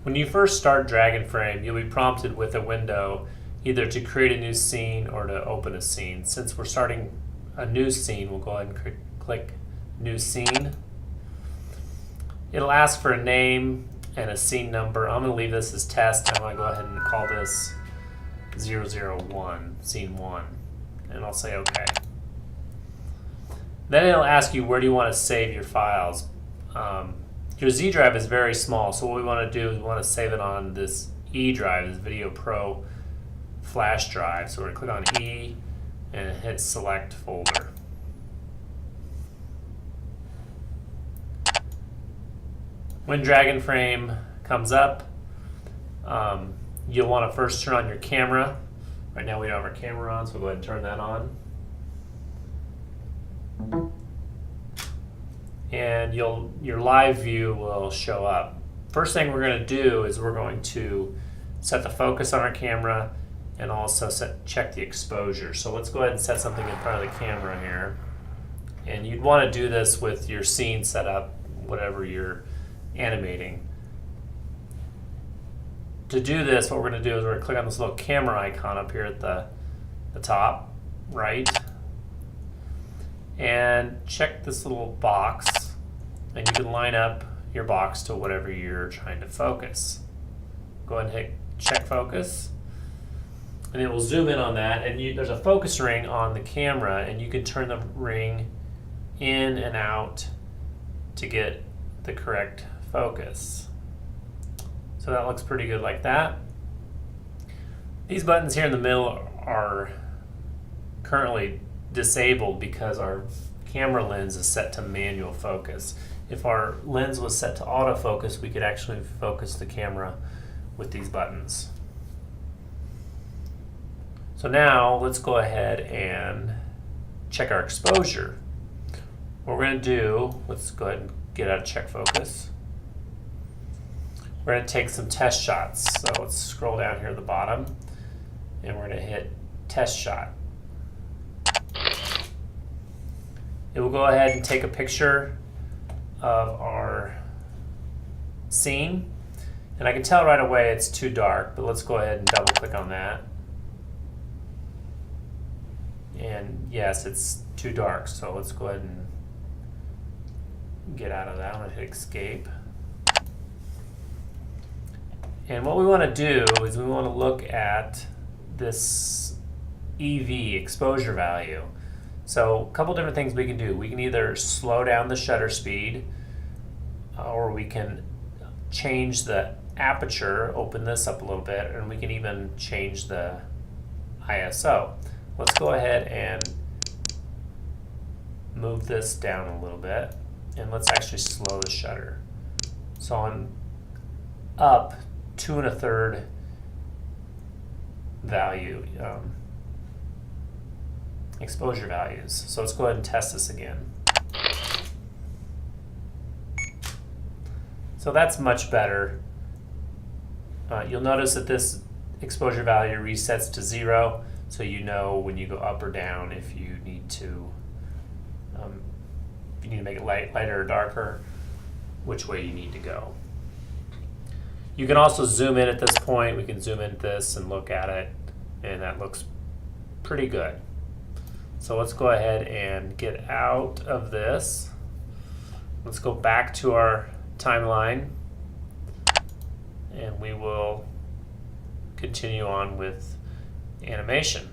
When you first start DragaonFrame, you'll be prompted with a window either to create a new scene or to open a scene. Since we're starting a new scene, we'll go ahead and click New Scene. It'll ask for a name and a scene number. I'm going to leave this as test. I'm going to go ahead and call this 001, Scene 1, and I'll say OK. Then it'll ask you where do you want to save your files. Your Z drive is very small, so what we want to do is we want to save it on this E drive, this Video Pro flash drive. So we're going to click on E and hit Select Folder. When DragaonFrame comes up, you'll want to first turn on your camera. Right now we don't have our camera on, so we'll go ahead and turn that on. And your live view will show up. First thing we're going to do is we're going to set the focus on our camera and also check the exposure. So let's go ahead and set something in front of the camera here. And you'd want to do this with your scene set up, whatever you're animating. To do this, what we're going to do is we're going to click on this little camera icon up here at the top right, and check this little box, and you can line up your box to whatever you're trying to focus. Go ahead and hit check focus, and it will zoom in on that, and there's a focus ring on the camera, and you can turn the ring in and out to get the correct focus. So that looks pretty good like that. These buttons here in the middle are currently disabled because our camera lens is set to manual focus. If our lens was set to autofocus, we could actually focus the camera with these buttons. So now let's go ahead and check our exposure. What we're going to do, let's go ahead and get out of check focus. We're going to take some test shots. So let's scroll down here at the bottom, and we're going to hit test shot. It will go ahead and take a picture of our scene, and I can tell right away it's too dark, but let's go ahead and double click on that. And yes, it's too dark, so let's go ahead and get out of that. I'm going to hit escape. And what we want to do is we want to look at this EV, exposure value. So a couple different things we can do. We can either slow down the shutter speed, or we can change the aperture, open this up a little bit, and we can even change the ISO. Let's go ahead and move this down a little bit, and let's actually slow the shutter. So I'm up 2 1/3 value, exposure values. So let's go ahead and test this again. So that's much better. You'll notice that this exposure value resets to 0, so you know when you go up or down if you need to make it lighter or darker, which way you need to go. You can also zoom in at this point. We can zoom in at this and look at it, and that looks pretty good. So let's go ahead and get out of this. Let's go back to our timeline, and we will continue on with animation.